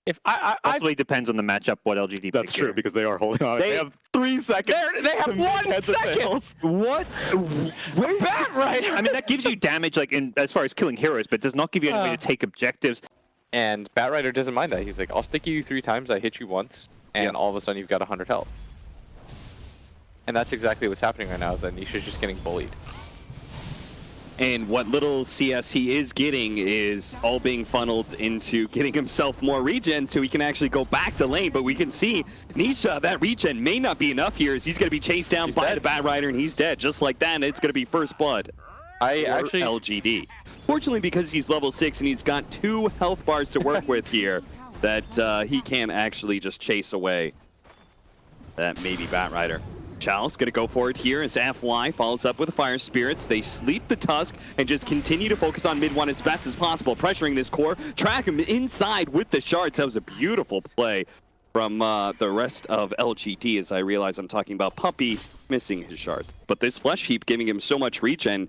If I Possibly depends on the matchup what LGD That's pick true here. because they are holding on. They have 3 seconds. they have to make 1 heads or second. tails. What? Where's that right? I mean, that gives you damage like in as far as killing heroes, but does not give you any way to take objectives. And Batrider doesn't mind that. He's like, I'll stick you 3 times, I hit you once, and all of a sudden you've got 100 health. And that's exactly what's happening right now, is that Nisha's just getting bullied. And what little CS he is getting is all being funneled into getting himself more regen so he can actually go back to lane. But we can see Nisha, that regen may not be enough here as he's going to be chased down by the Batrider and he's dead. Just like that, and it's going to be first blood. I actually... LGD. Fortunately, because he's level 6 and he's got 2 health bars to work with here, that he can actually just chase away that maybe Batrider. Chalice gonna go for it here as FY follows up with the Fire Spirits. They sleep the Tusk and just continue to focus on mid 1 as best as possible, pressuring this core, track him inside with the shards. That was a beautiful play from the rest of LGD as I realize I'm talking about Puppey missing his shards. But this Flesh Heap giving him so much regen,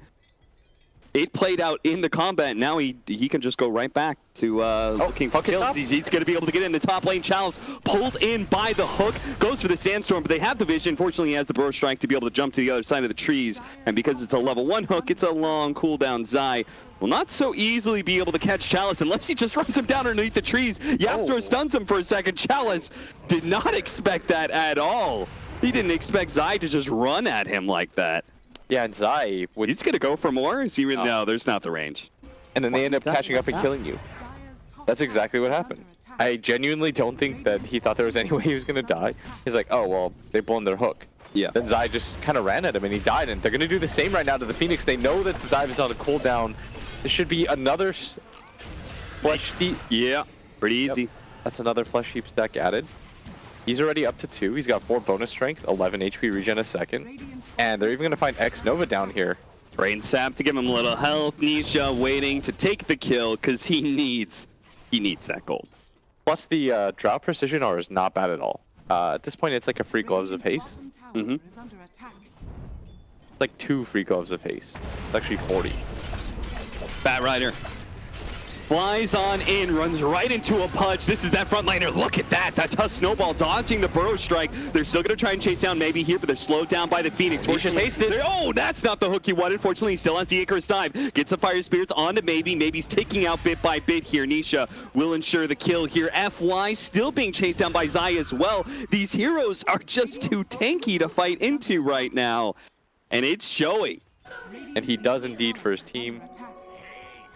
it played out in the combat. Now he can just go right back to looking for kills. He's going to be able to get in the top lane. Chalice pulled in by the hook, goes for the Sandstorm, but they have the vision. Fortunately, he has the Burrow Strike to be able to jump to the other side of the trees. And because it's a level 1 hook, it's a long cooldown. Zai will not so easily be able to catch Chalice unless he just runs him down underneath the trees. Yapthor stuns him for a second. Chalice did not expect that at all. He didn't expect Zai to just run at him like that. Yeah, and Zai would... He's going to go for more? Is he no, there's not the range. And then they end up catching up and killing you. That's exactly what happened. I genuinely don't think that he thought there was any way he was going to die. He's like, oh, well, they've blown their hook. Yeah. Then Zai just kind of ran at him and he died. And they're going to do the same right now to the Phoenix. They know that the dive is on a cooldown. This should be another Flesh Heap. Yeah, pretty easy. Yep. That's another Flesh Heap stack added. He's already up to 2. He's got 4 bonus strength, 11 HP regen a second. And they're even going to find X Nova down here. Rain Sap to give him a little health. Nisha waiting to take the kill because he needs that gold. Plus the Drought Precision R is not bad at all. At this point, it's like a free Gloves of Haste. Like 2 free Gloves of Haste. It's actually 40. Batrider flies on in, runs right into a punch. This is that front laner. Look at that. That Tusk Snowball dodging the Burrow Strike. They're still going to try and chase down maybe here, but they're slowed down by the Phoenix. Oh, that's not the hook he wanted. Fortunately, he still has the Icarus dive. Gets the Fire Spirits onto Maybe. Maybe's ticking out bit by bit here. Nisha will ensure the kill here. FY still being chased down by Zai as well. These heroes are just too tanky to fight into right now. And it's showing. And he does indeed for his team,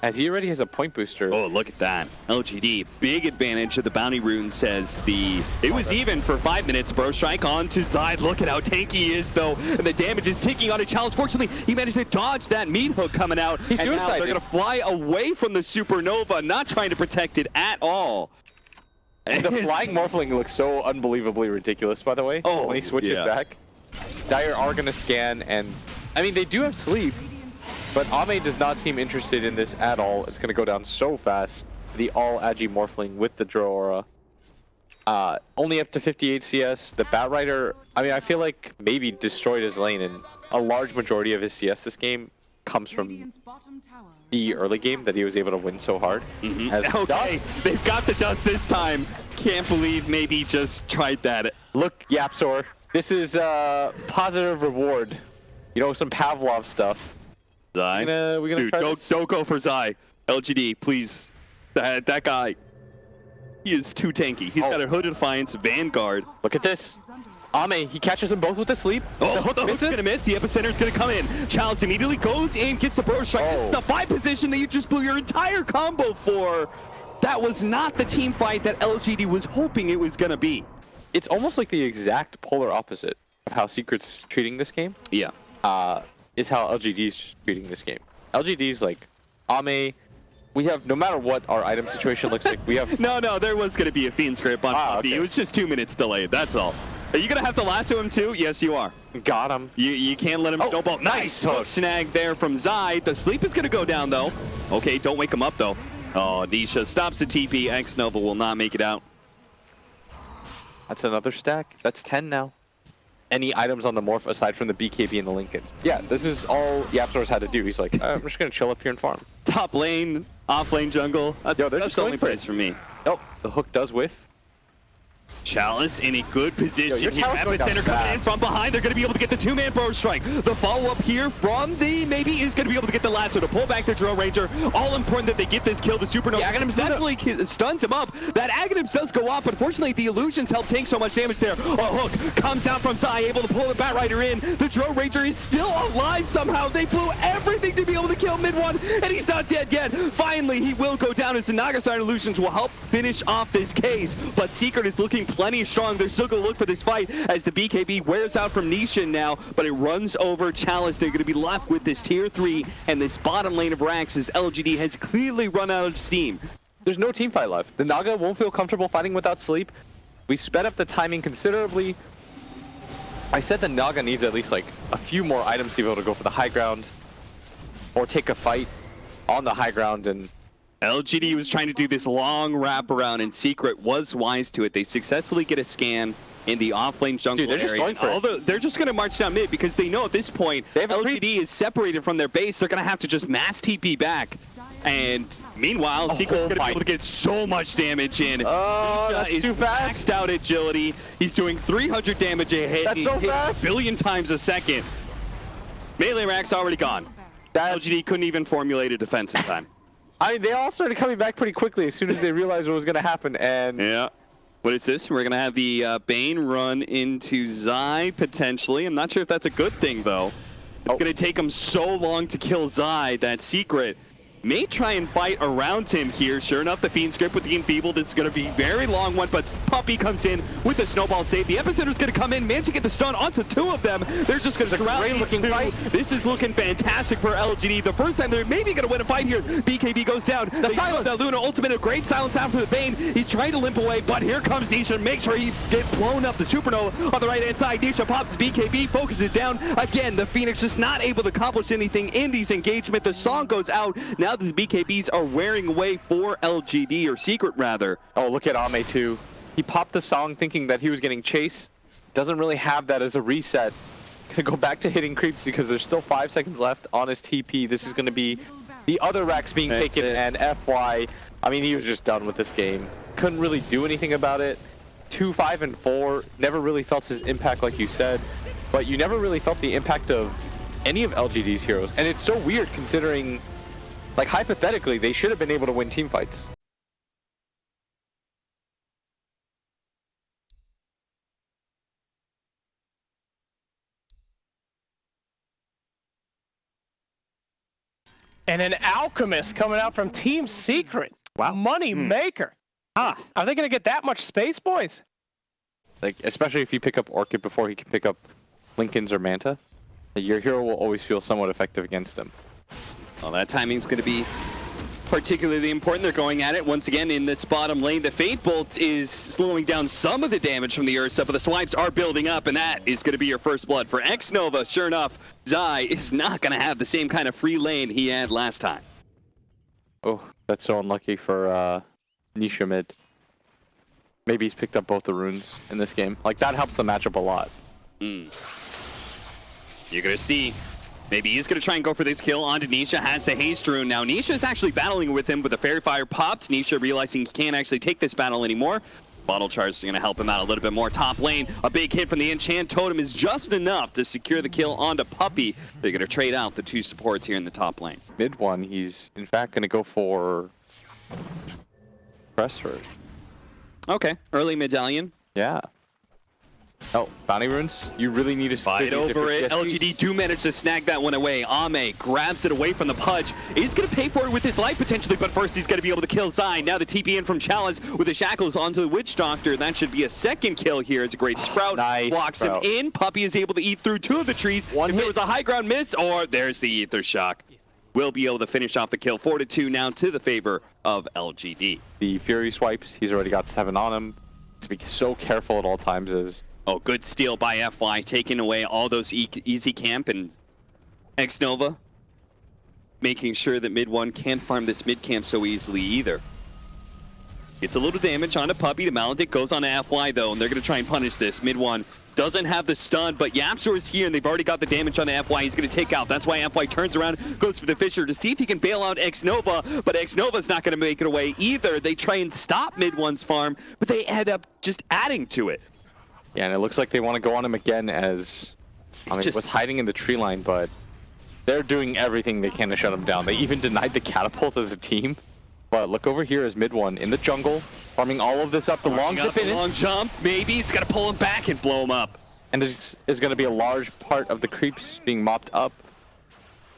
as he already has a point booster. Oh, look at that. LGD, big advantage of the bounty rune, says it was even for 5 minutes. Burrow Strike on to Zai. Look at how tanky he is, though. And the damage is ticking on a Chalice. Fortunately, he managed to dodge that meat hook coming out. He's and now suicided. they're going to fly away from the Supernova, not trying to protect it at all. And the flying Morphling looks so unbelievably ridiculous, by the way, when he switches back. Dire are going to scan, and I mean, they do have sleep, but Ame does not seem interested in this at all. It's going to go down so fast. The all-Agi Morphling with the Droaura. Only up to 58 CS. The Batrider, I mean, I feel like maybe destroyed his lane, and a large majority of his CS this game comes from the early game that he was able to win so hard. Okay, they've got the dust this time. Can't believe maybe just tried that. Look, Yapzor, this is positive reward. You know, some Pavlov stuff. Zai. We're gonna Dude, try don't go for Zai. LGD, please. That guy, he is too tanky. He's got a Hood of Defiance, Vanguard. Look at this. Ame, he catches them both with the sleep. Oh, the hook's gonna miss. The Epicenter's gonna come in. Chalice immediately goes in, gets the Burrow Strike. This is the 5 position that you just blew your entire combo for. That was not the team fight that LGD was hoping it was gonna be. It's almost like the exact polar opposite of how Secret's treating this game. Yeah. Is how LGD's treating this game. LGD's like, Ame, we have, no matter what our item situation looks like, we have... No, there was going to be a Fiend Script on Puppey. Okay. It was just 2 minutes delayed, that's all. Are you going to have to lasso him too? Yes, you are. Got him. You can't let him snowball. Nice hook snag there from Zai. The sleep is going to go down, though. Okay, don't wake him up, though. Oh, Nisha stops the TP. X Nova will not make it out. That's another stack. That's 10 now. Any items on the morph aside from the BKB and the Lincolns. Yeah, this is all Yapzor's had to do. He's like, I'm just going to chill up here and farm. Top lane, off lane jungle. That's the only place for me. Nope. The hook does whiff. Chalice in a good position. Yo, Here, Epicenter coming in from behind. They're going to be able to get the two-man burst strike. The follow-up here from the maybe is going to be able to get the lasso to pull back the Drill Ranger. All important that they get this kill. The Supernova definitely stuns him up. That Aghanim's does go off, but fortunately the illusions help tank so much damage there. A hook comes out from Zai, able to pull the Bat Rider in. The Drill Ranger is still alive somehow. They blew everything to be able to kill mid-one, and he's not dead yet. Finally, he will go down, as the Nagasine illusions will help finish off this case, but Secret is looking plenty strong. They're still going to look for this fight as the BKB wears out from Nisha now, but it runs over Chalice. They're going to be left with this tier 3 and this bottom lane of Rax as LGD has clearly run out of steam. There's no team fight left. The Naga won't feel comfortable fighting without sleep. We sped up the timing considerably. I said the Naga needs at least like a few more items to be able to go for the high ground or take a fight on the high ground, and LGD was trying to do this long wraparound, and Secret was wise to it. They successfully get a scan in the offlane jungle they're just going for it. They're just going to march down mid because they know at this point LGD is separated from their base. They're going to have to just mass TP back. And meanwhile, Secret's going to be able to get so much damage in. Oh, that's too fast. Maxed out agility. He's doing 300 damage a hit. That's so fast. A billion times a second. Melee Rack's already gone. LGD couldn't even formulate a defense in time. I mean, they all started coming back pretty quickly as soon as they realized what was going to happen, and yeah. What is this? We're going to have the Bane run into Zai, potentially. I'm not sure if that's a good thing, though. It's going to take him so long to kill Zai that Secret may try and fight around him here. Sure enough, the Fiend's Grip with the Enfeebled is going to be a very long one, but Puppey comes in with the snowball save. The Epicenter's going to come in, manage to get the stun onto two of them. They're just going to surround these two. This is looking fantastic for LGD. The first time they're maybe going to win a fight here. BKB goes down. The silence. The Luna ultimate, a great silence after the Bane. He's trying to limp away, but here comes Nisha. Make sure he get blown up. The Supernova on the right-hand side. Nisha pops BKB, focuses down. Again, the Phoenix just not able to accomplish anything in these engagements. The song goes out. Now the BKBs are wearing away for LGD, or Secret rather. Oh, look at Ame too. He popped the song thinking that he was getting chased. Doesn't really have that as a reset. Gonna go back to hitting creeps because there's still 5 seconds left on his TP. This is gonna be the other Rex being taken, and FY. I mean, he was just done with this game. Couldn't really do anything about it. 2, 5, and 4. Never really felt his impact, like you said. But you never really felt the impact of any of LGD's heroes. And it's so weird considering, like, hypothetically, they should have been able to win team fights. And an Alchemist coming out from Team Secret. Wow. Money maker. Are they going to get that much space, boys? Like, especially if you pick up Orchid before he can pick up Linken's or Manta. Your hero will always feel somewhat effective against him. Well, that timing's going to be particularly important. They're going at it once again in this bottom lane. The Fate Bolt is slowing down some of the damage from the Ursa, but the swipes are building up, and that is going to be your first blood for X-Nova. Sure enough, Zai is not going to have the same kind of free lane he had last time. Oh, that's so unlucky for Nisha mid. Maybe he's picked up both the runes in this game. Like, that helps the matchup a lot. You're going to see. Maybe he's going to try and go for this kill onto Nisha. Has the haste rune. Now Nisha is actually battling with him with a Fairy Fire popped. Nisha realizing he can't actually take this battle anymore. Bottle Charge is going to help him out a little bit more. Top lane, a big hit from the Enchant Totem is just enough to secure the kill onto Puppey. They're going to trade out the two supports here in the top lane. Mid one, he's in fact going to go for Pressford. Okay, early medallion. Yeah. Oh, bounty runes? You really need to fight over it. LGD do manage to snag that one away. Ame grabs it away from the Pudge. He's going to pay for it with his life potentially, but first he's going to be able to kill Zai. Now the TP in from Chalice with the Shackles onto the Witch Doctor. That should be a second kill here as a great Sprout blocks him in. Puppey is able to eat through two of the trees. If there was a high ground miss, or there's the Ether Shock. Will be able to finish off the kill. 4-2 now to the favor of LGD. The Fury swipes, he's already got 7 on him. To be so careful at all times is... Oh, good steal by FY, taking away all those easy camp, and X-Nova making sure that mid one can't farm this mid camp so easily either. Gets a little damage onto Puppey. The Maledict goes on to FY though, and they're going to try and punish this. Mid one doesn't have the stun, but Yapzor is here, and they've already got the damage on FY. He's going to take out. That's why FY turns around, goes for the Fisher to see if he can bail out Xnova, but Xnova's not going to make it away either. They try and stop Mid-One's farm, but they end up just adding to it. Yeah, and it looks like they want to go on him again as... I mean, was hiding in the tree line, but they're doing everything they can to shut him down. They even denied the catapult as a team. But look over here as Mid-One in the jungle, farming all of this up. The long zip in. Long jump, maybe. It's got to pull him back and blow him up. And this is going to be a large part of the creeps being mopped up.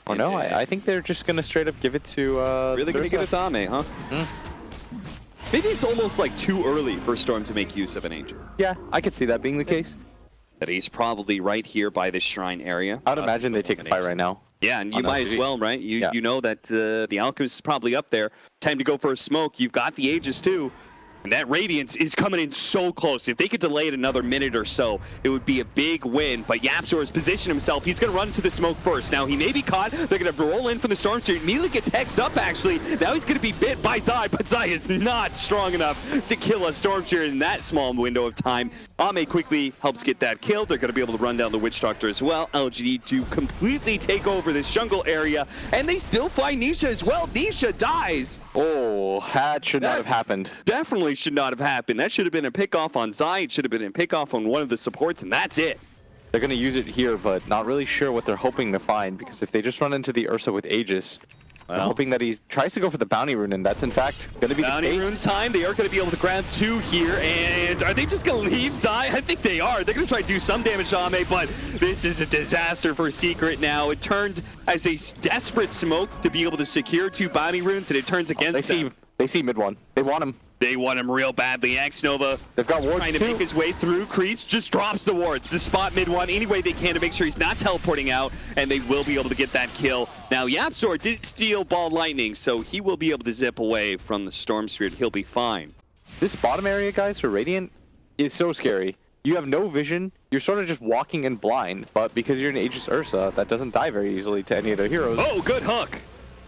Or no, I think they're just going to straight up give it to... really going to give it to Ame, huh? Maybe it's almost like too early for Storm to make use of an Angel. Yeah, I could see that being the case. That he's probably right here by this shrine area. I would imagine they take a fight right now. Yeah, and you might as well, right? You know that the Alchemist is probably up there. Time to go for a smoke. You've got the Aegis too. And that Radiance is coming in so close. If they could delay it another minute or so, it would be a big win. But Yapzor has positioned himself. He's going to run to the smoke first. Now, he may be caught. They're going to roll in from the Storm Street. Immediately gets hexed up, actually. Now he's going to be bit by Zai, but Zai is not strong enough to kill a Storm Street in that small window of time. Ame quickly helps get that killed. They're going to be able to run down the Witch Doctor as well. LGD to completely take over this jungle area. And they still find Nisha as well. Nisha dies. Oh, that should not have happened. Definitely should not have happened. That should have been a pick-off on Zai. It should have been a pick-off on one of the supports, and that's it. They're going to use it here, but not really sure what they're hoping to find, because if they just run into the Ursa with Aegis, they're hoping that he tries to go for the bounty rune, and that's in fact going to be bounty rune time. They are going to be able to grab 2 here, and are they just going to leave Zai? I think they are. They're going to try to do some damage to Ame, but this is a disaster for Secret now. It turned as a desperate smoke to be able to secure 2 bounty runes, and it turns against them. They see Mid-One. They want him. They want him real badly. Xnova, they've got wards trying to make his way through creeps, just drops the wards to spot Mid-One any way they can to make sure he's not teleporting out, and they will be able to get that kill. Now, Yapzor did steal Ball Lightning, so he will be able to zip away from the Storm Spirit. He'll be fine. This bottom area, guys, for Radiant is so scary. You have no vision. You're sort of just walking in blind, but because you're an Aegis Ursa, that doesn't die very easily to any of their heroes. Oh, good hook.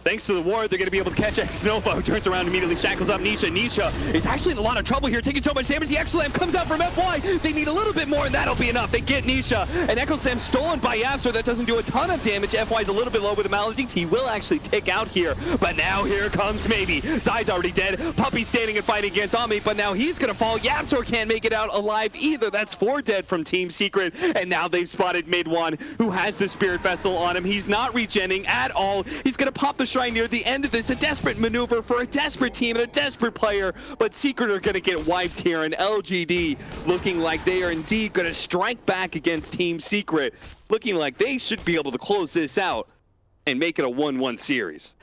Thanks to the ward, they're going to be able to catch Xnova, who turns around immediately, shackles up Nisha. Nisha is actually in a lot of trouble here, taking so much damage. The Echo Slam comes out from FY. They need a little bit more, and that'll be enough. They get Nisha, and Echo Slam stolen by Yapzor. That doesn't do a ton of damage. FY's a little bit low with the Maledict. He will actually take out here, but now here comes maybe. Zai's already dead. Puppy's standing and fighting against Ame, but now he's going to fall. Yapzor can't make it out alive either. That's 4 dead from Team Secret, and now they've spotted Mid-One, who has the Spirit Vessel on him. He's not regenning at all. He's going to pop the Shrine near the end of this. A desperate maneuver for a desperate team and a desperate player, but Secret are going to get wiped here, and LGD looking like they are indeed going to strike back against Team Secret, looking like they should be able to close this out and make it a 1-1 series.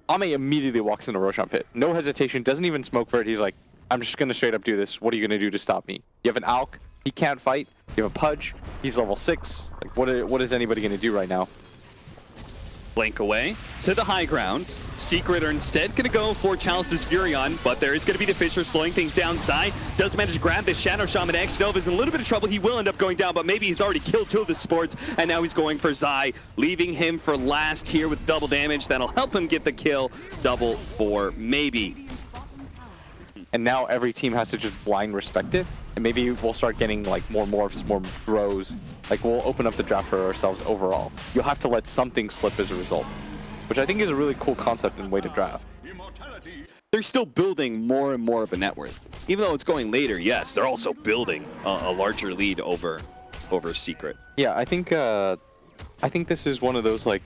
Ame immediately walks into Roshan Pit. No hesitation, doesn't even smoke for it. He's like, I'm just going to straight up do this. What are you going to do to stop me? You have an Alk, he can't fight. You have a Pudge, he's level 6. Like, what is anybody going to do right now? Blink away to the high ground. Secret are instead going to go for Chalice's Furion, but there is going to be the Fisher slowing things down. Zai does manage to grab this Shadow Shaman. Xnova's in a little bit of trouble. He will end up going down, but maybe he's already killed 2 of the supports, and now he's going for Zai, leaving him for last here with double damage. That'll help him get the kill. Double for maybe. And now every team has to just blind respect it, and maybe we'll start getting like more morphs, more throws. Like, we'll open up the draft for ourselves overall. You'll have to let something slip as a result, which I think is a really cool concept and way to draft. They're still building more and more of a network. Even though it's going later, yes, they're also building a larger lead over Secret. Yeah, I think this is one of those like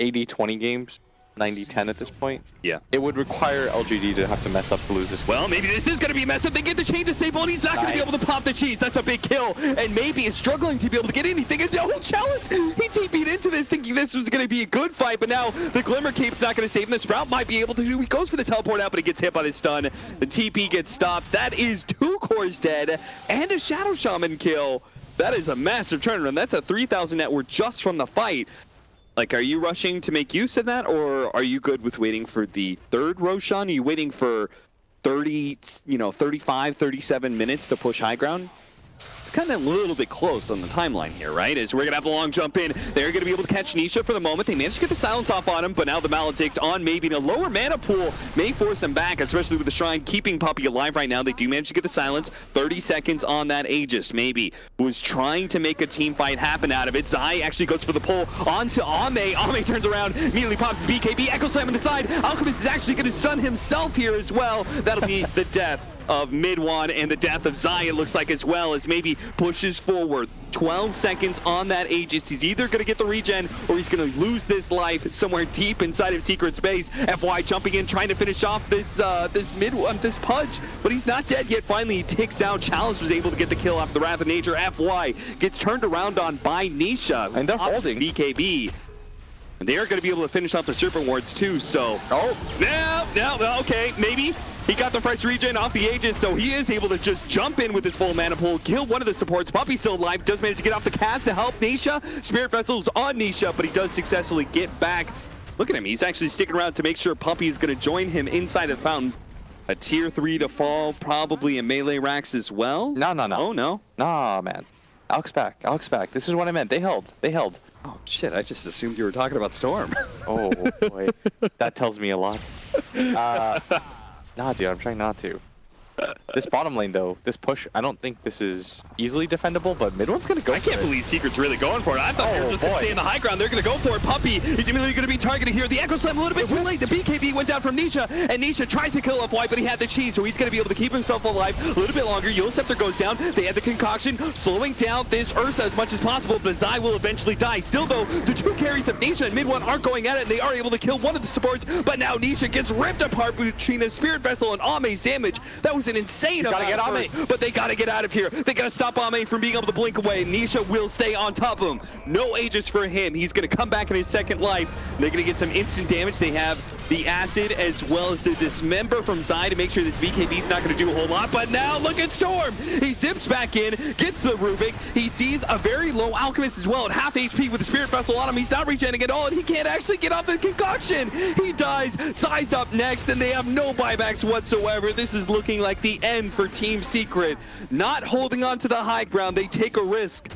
80-20 games. 90-10 at this point. Yeah. It would require LGD to have to mess up to lose this. Well, maybe this is going to be a mess up. They get the chain disable, and he's not going to be able to pop the cheese. That's a big kill. And maybe is struggling to be able to get anything. And no challenge. He TP'd into this thinking this was going to be a good fight, but now the Glimmer Cape's not going to save him. The Sprout might be able to do. He goes for the teleport out, but he gets hit by the stun. The TP gets stopped. That is 2 cores dead and a Shadow Shaman kill. That is a massive turnaround. That's a 3,000 net worth just from the fight. Like, are you rushing to make use of that, or are you good with waiting for the 3rd Roshan? Are you waiting for 30, 35, 37 minutes to push high ground? it's kind of a little bit close on the timeline here, right? As we're going to have the long jump in. They're going to be able to catch Nisha for the moment. They managed to get the silence off on him, but now the Maledict on maybe in a lower mana pool may force him back, especially with the Shrine keeping Puppey alive right now. They do manage to get the silence. 30 seconds on that Aegis, maybe. Was trying to make a team fight happen out of it. Zai actually goes for the pull onto Ame. Ame turns around, immediately pops his BKB. Echo Slam on the side. Alchemist is actually going to stun himself here as well. That'll be the death of Mid-One and the death of Zai, it looks like, as well, as maybe pushes forward. 12 seconds on that Aegis. He's either going to get the regen or he's going to lose this life somewhere deep inside of Secret Space. FY jumping in, trying to finish off this this Pudge, but he's not dead yet. Finally, he ticks out. Chalice was able to get the kill after the Wrath of Nature. FY gets turned around on by Nisha. And they're holding BKB. And they are going to be able to finish off the Serpent Wards too, so... No, okay, maybe. He got the fresh regen off the Aegis, so he is able to just jump in with his full mana pool, kill one of the supports. Puppey's still alive, does manage to get off the cast to help Nisha. Spirit Vessel's on Nisha, but he does successfully get back. Look at him, he's actually sticking around to make sure Puppey is going to join him inside of the fountain. A tier 3 to fall, probably a melee racks as well. No. Oh, no? Nah, man. Alex back. This is what I meant. They held. Oh, shit, I just assumed you were talking about Storm. Oh, boy. That tells me a lot. Nah, dude, I'm trying not to. This bottom lane, though, this push, I don't think this is easily defendable, but Mid-One's going to go I can't believe Secret's really going for it. I thought they were just going to stay in the high ground. They're going to go for it. Puppey is immediately going to be targeted here. The Echo Slam a little bit too late. The BKB went down from Nisha, and Nisha tries to kill FY, but he had the cheese, so he's going to be able to keep himself alive a little bit longer. Yule Scepter goes down. They have the concoction, slowing down this Ursa as much as possible, but Zai will eventually die. Still, though, the two carries of Nisha and Mid-One aren't going at it, and they are able to kill one of the supports, but now Nisha gets ripped apart between the Spirit Vessel and Ame's damage. That was an insane amount. Get Ame, but they gotta get out of here. They gotta stop Ame from being able to blink away. Nisha will stay on top of him. No Aegis for him. He's gonna come back in his second life. They're gonna get some instant damage. They have the acid as well as the dismember from Zai to make sure this BKB's not gonna do a whole lot. But now look at Storm. He zips back in, gets the Rubik. He sees a very low Alchemist as well at half HP with the Spirit Vessel on him. He's not regenerating at all, and he can't actually get off the concoction. He dies. Zai's up next, and they have no buybacks whatsoever. This is looking like the end for Team Secret. Not holding on to the high ground. They take a risk.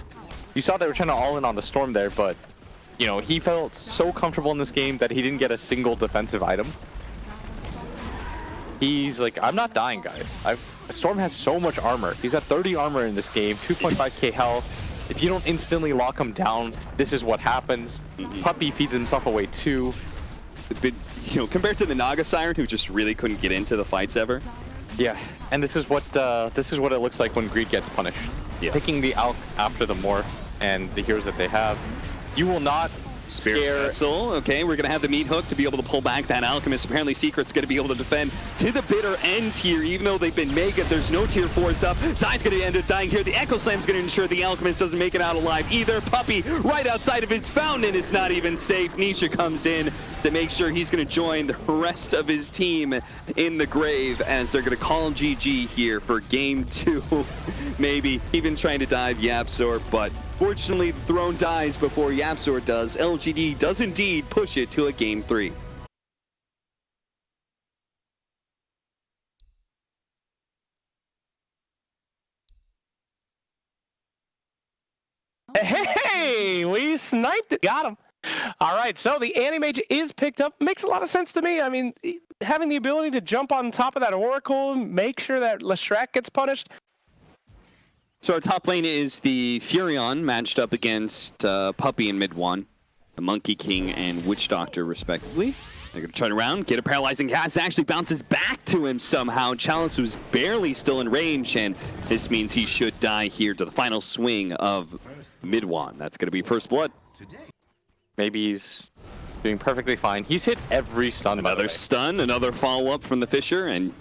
You saw they were trying to all in on the Storm there, but you know, he felt so comfortable in this game that he didn't get a single defensive item. He's like, I'm not dying, guys. Storm has so much armor. He's got 30 armor in this game, 2.5k health. If you don't instantly lock him down, this is what happens. Puppey feeds himself away too. But, you know, compared to the Naga Siren, who just really couldn't get into the fights ever. Yeah, and this is what it looks like when Greed gets punished. Yeah. Picking the Alch after the Morph and the heroes that they have. You will not Spirit scare... Vessel, okay, we're gonna have the meat hook to be able to pull back that Alchemist. Apparently Secret's gonna be able to defend to the bitter end here, even though they've been mega. There's no tier 4s up. Zai's gonna end up dying here. The Echo Slam's gonna ensure the Alchemist doesn't make it out alive either. Puppey right outside of his fountain, it's not even safe. Nisha comes in to make sure he's gonna join the rest of his team in the grave as they're gonna call GG here for game 2. Maybe even trying to dive Yapzor, but fortunately, the throne dies before Yapzor does. LGD does indeed push it to a game 3. Hey, we sniped it. Got him. All right, so the Animage is picked up. Makes a lot of sense to me. I mean, having the ability to jump on top of that Oracle, make sure that Leshrac gets punished. So our top lane is the Furion matched up against Puppey and Mid-One, the Monkey King and Witch Doctor respectively. They're going to turn around, get a paralyzing cast, actually bounces back to him somehow. Chalice was barely still in range, and this means he should die here to the final swing of Mid-One. That's going to be first blood. Maybe he's doing perfectly fine. He's hit every stun. Another stun, another follow-up from the Fisher, and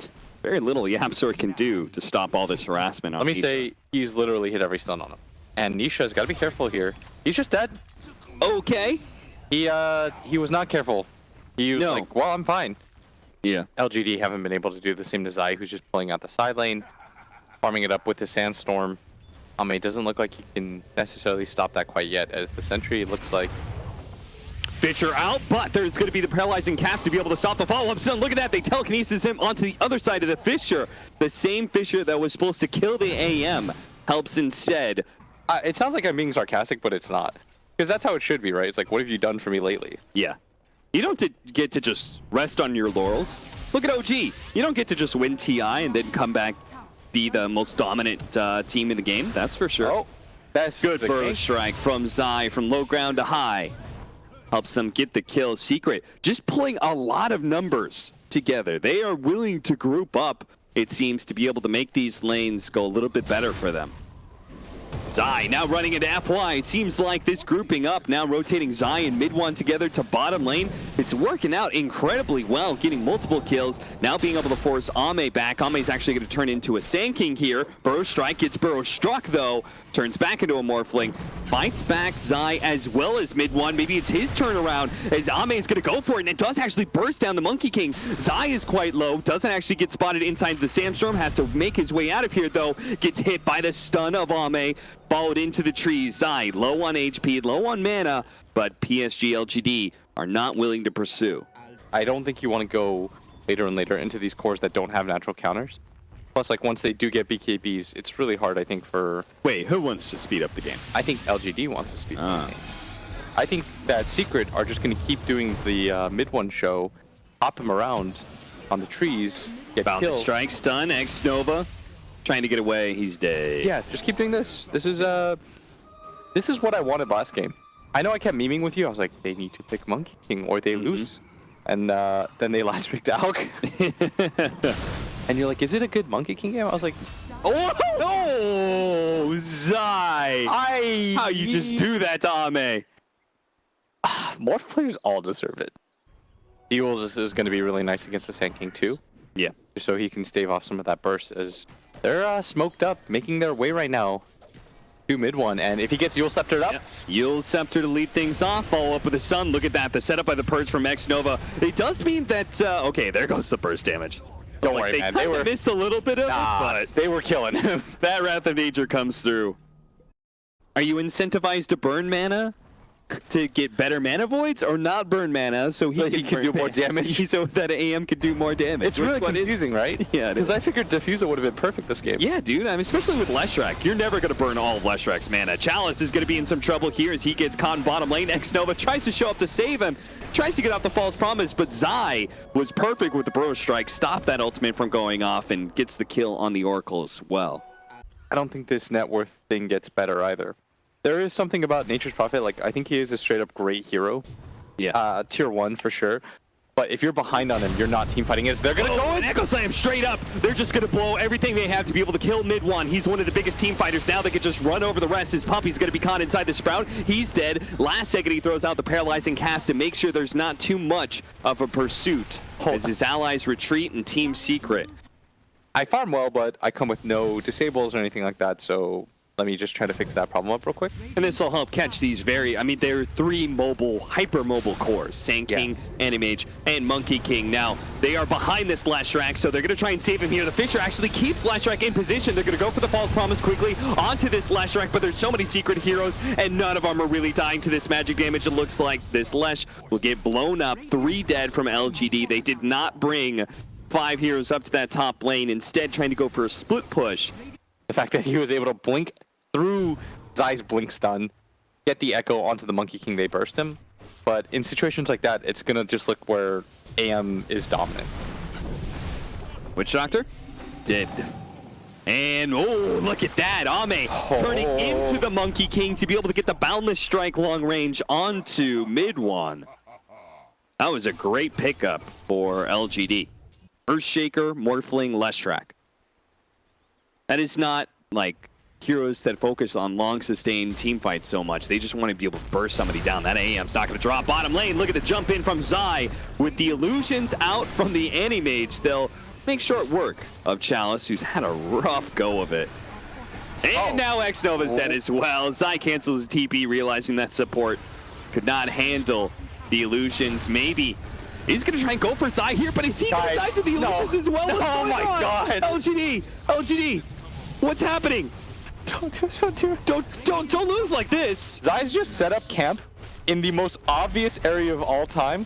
very little Yapzor can do to stop all this harassment on Let me Nisha. say, he's literally hit every stun on him. And Nisha's got to be careful here. He's just dead. Okay. He was not careful. He was like, well, I'm fine. Yeah. LGD haven't been able to do the same to Zai, who's just pulling out the side lane, farming it up with the Sandstorm. It doesn't look like he can necessarily stop that quite yet, as the Sentry looks like. Fisher out, but there's going to be the paralyzing cast to be able to stop the follow-up stun. Look at that, they telekinesis him onto the other side of the Fisher. The same Fisher that was supposed to kill the AM. helps instead. It sounds like I'm being sarcastic, but it's not. Because that's how it should be, right? It's like, what have you done for me lately? Yeah. You don't get to just rest on your laurels. Look at OG. You don't get to just win TI and then come back, be the most dominant team in the game. That's for sure. Oh, that's good burrow strike from Zai from low ground to high. Helps them get the kill. Secret just pulling a lot of numbers together. They are willing to group up, it seems, to be able to make these lanes go a little bit better for them. Zai now running into FY. It seems like this grouping up, now rotating Zai and mid one together to bottom lane. It's working out incredibly well, getting multiple kills. Now being able to force Ame back. Ame's actually going to turn into a Sand King here. Burrow strike gets Burrow struck though. Turns back into a Morphling. Fights back Zai as well as mid one. Maybe it's his turnaround as Ame is going to go for it, and it does actually burst down the Monkey King. Zai is quite low. Doesn't actually get spotted inside the Sandstorm. Has to make his way out of here though. Gets hit by the stun of Ame. Followed into the trees. Zai low on HP, low on mana, but PSG.LGD are not willing to pursue. I don't think you want to go later and later into these cores that don't have natural counters. Plus, like, once they do get BKBs, it's really hard, I think, for... Wait, who wants to speed up the game? I think LGD wants to speed up the game. I think that Secret are just going to keep doing the mid one show, hop him around on the trees, get Bound to killed. strike, stun, X Nova. Trying to get away, he's dead. Yeah, just keep doing this. This is what I wanted last game. I know I kept memeing with you. I was like, they need to pick Monkey King or they lose. And then they last picked Alk. And you're like, is it a good Monkey King game? I was like, oh, Zai! How you just do that to Ame? Morph players all deserve it. Duels is going to be really nice against the Sand King too. Yeah. Just so he can stave off some of that burst as they're smoked up, making their way right now to mid one. And if he gets Yule Sceptered up, Yule Scepter to lead things off. Follow up with the Sun. Look at that. The setup by the Purge from X Nova. It does mean that, okay, there goes the burst damage. Don't worry, man. They missed a little bit of it, but they were killing him. That Wrath of Nature comes through. Are you incentivized to burn mana to get better mana voids, or not burn mana so he can do more damage? So that AM could do more damage. It's really confusing, right? Yeah, because I figured Diffuser would have been perfect this game. Yeah, dude. I mean, especially with Leshrac, you're never going to burn all of Leshrac's mana. Chalice is going to be in some trouble here as he gets caught in bottom lane. X Nova tries to show up to save him, tries to get off the false promise, but Zai was perfect with the Burrow strike, stopped that ultimate from going off, and gets the kill on the Oracle as well. I don't think this net worth thing gets better either. There is something about Nature's Prophet, like, I think he is a straight up great hero. Yeah. Tier 1 for sure. But if you're behind on him, you're not team fighting as they're going to go in. Echo Slam straight up. They're just going to blow everything they have to be able to kill mid one. He's one of the biggest team fighters. Now they can just run over the rest. His Puppy's going to be caught inside the Sprout. He's dead. Last second, he throws out the paralyzing cast to make sure there's not too much of a pursuit as his allies retreat and Team Secret. I farm well, but I come with no disables or anything like that, so let me just try to fix that problem up real quick. And this will help catch these there are 3 mobile, hyper-mobile cores. Sand King, Animage, and Monkey King. Now, they are behind this Leshrac, so they're going to try and save him here. The Fisher actually keeps Leshrac in position. They're going to go for the False Promise quickly onto this Leshrac, but there's so many Secret heroes, and none of them are really dying to this magic damage. It looks like this Lesh will get blown up. 3 dead from LGD. They did not bring 5 heroes up to that top lane, instead trying to go for a split push. The fact that he was able to blink through Zai's blink stun, get the echo onto the Monkey King, they burst him. But in situations like that, it's going to just look where AM is dominant. Witch Doctor? Dead. And, oh, look at that. Ame turning into the Monkey King to be able to get the Boundless Strike long range onto mid one. That was a great pickup for LGD. Earthshaker, Morphling, Leshrac. That is not, like, heroes that focus on long sustained team fights so much. They just want to be able to burst somebody down. That AM's not going to drop bottom lane. Look at the jump in from Zai with the illusions out from the Animage. They'll make short work of Chalice, who's had a rough go of it. And now X Nova's dead as well. Zai cancels his TP, realizing that support could not handle the illusions. Maybe he's going to try and go for Zai here, but is he going to die to the illusions as well? Oh my god. LGD, what's happening? Don't lose like this. Zai's just set up camp in the most obvious area of all time.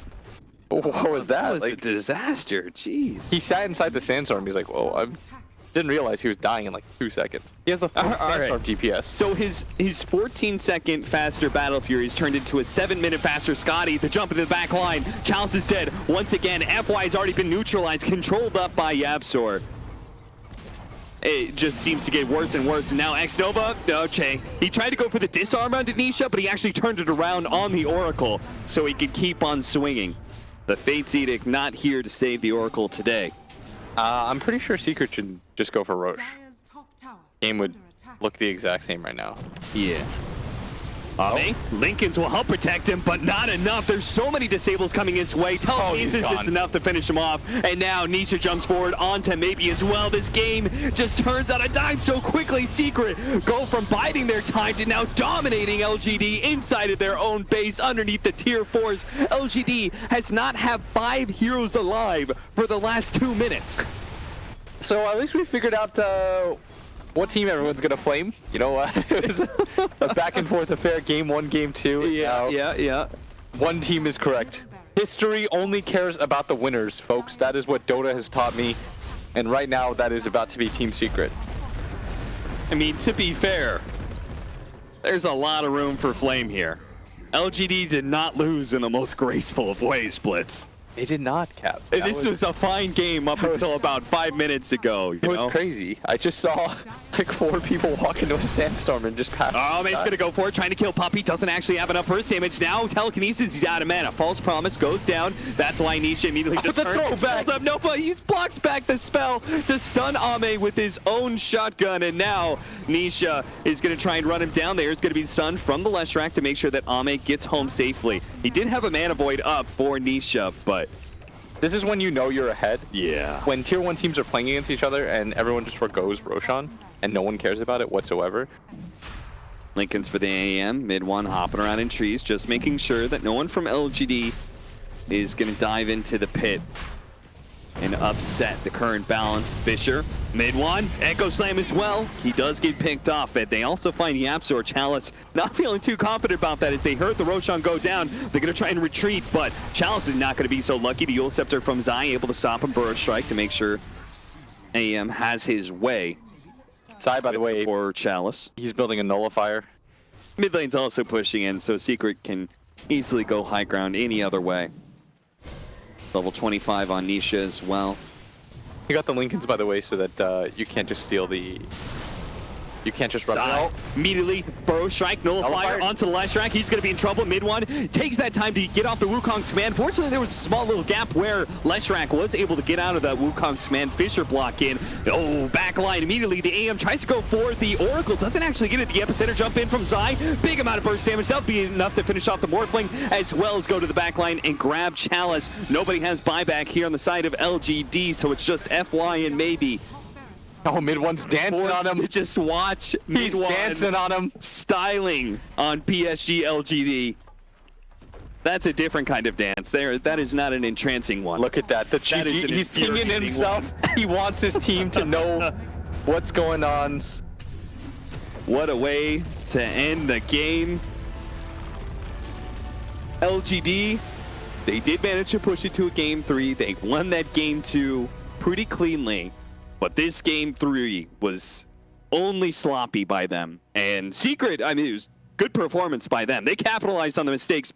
What was that? That was a disaster. Jeez. He sat inside the sandstorm. He's like, "Whoa, Didn't realize he was dying in like 2 seconds. He has the full Sandstorm DPS. So his 14-second faster Battle Furies turned into a 7-minute faster Scotty. The jump into the back line. Chalice is dead. Once again, FY has already been neutralized, controlled up by Yapzor. It just seems to get worse and worse. And now X-Nova, okay. He tried to go for the disarm onto Nisha, but he actually turned it around on the Oracle so he could keep on swinging. The Fate's Edict not here to save the Oracle today. I'm pretty sure Secret should just go for Roche. Game would look the exact same right now. Yeah. Lincolns will help protect him, but not enough. There's so many disables coming his way. Telekinesis is enough to finish him off. And now Nisha jumps forward onto maybe as well. This game just turns on a dime so quickly. Secret go from biding their time to now dominating LGD inside of their own base underneath the tier 4s. LGD has not had 5 heroes alive for the last 2 minutes. So at least we figured out what team everyone's gonna flame. You know, it was a back and forth affair. Game 1, game 2. Yeah. One team is correct. History only cares about the winners, folks. That is what Dota has taught me. And right now, that is about to be Team Secret. I mean, to be fair, there's a lot of room for flame here. LGD did not lose in the most graceful of ways, Blitz. They did not, Cap. This was a fine game up until about 5 minutes ago. It was crazy. I just saw like 4 people walk into a sandstorm and just pass. Oh, man's gonna go for it, trying to kill Puppey. Doesn't actually have enough burst damage. Now telekinesis, he's out of mana. False promise goes down. That's why Nisha immediately just turns up. No, but he blocks back the spell to stun Ame with his own shotgun. And now Nisha is gonna try and run him down. There's gonna be stunned from the Leshrac to make sure that Ame gets home safely. He did have a mana void up for Nisha, but this is when you know you're ahead. Yeah. When tier 1 teams are playing against each other and everyone just forgoes Roshan and no one cares about it whatsoever. Lincoln's for the AM, mid 1 hopping around in trees, just making sure that no one from LGD is going to dive into the pit and upset the current balance. Fisher, mid 1, Echo Slam as well. He does get picked off. And they also find Yapzor. Chalice not feeling too confident about that as they heard the Roshan go down. They're going to try and retreat, but Chalice is not going to be so lucky. The Eul Scepter from Zai able to stop him. Burrow Strike to make sure AM has his way. Zai, by the way, for Chalice. He's building a nullifier. Mid lane's also pushing in, so Secret can easily go high ground any other way. Level 25 on Nisha as well. You got the Lincolns, by the way, so that you can't just steal the... You can't just run out. Immediately, Burrow Strike, Nullifier onto the Leshrac. He's going to be in trouble. Mid 1 takes that time to get off the Wukong's command. Fortunately, there was a small little gap where Leshrac was able to get out of that Wukong's command. Fisher block in. Oh, backline immediately. The AM tries to go for the Oracle. Doesn't actually get it. The epicenter jump in from Zai. Big amount of burst damage. That'll be enough to finish off the Morphling, as well as go to the backline and grab Chalice. Nobody has buyback here on the side of LGD, so it's just FY and maybe. Oh, mid 1's dancing on him. Just watch. He's dancing on him. Styling on PSG.LGD. That's a different kind of dance. That is not an entrancing one. Look at that. The cheeky, he's pinging himself. He wants his team to know what's going on. What a way to end the game. LGD, they did manage to push it to a game 3. They won that game 2 pretty cleanly. But this game 3 was only sloppy by them. And Secret, I mean, it was good performance by them. They capitalized on the mistakes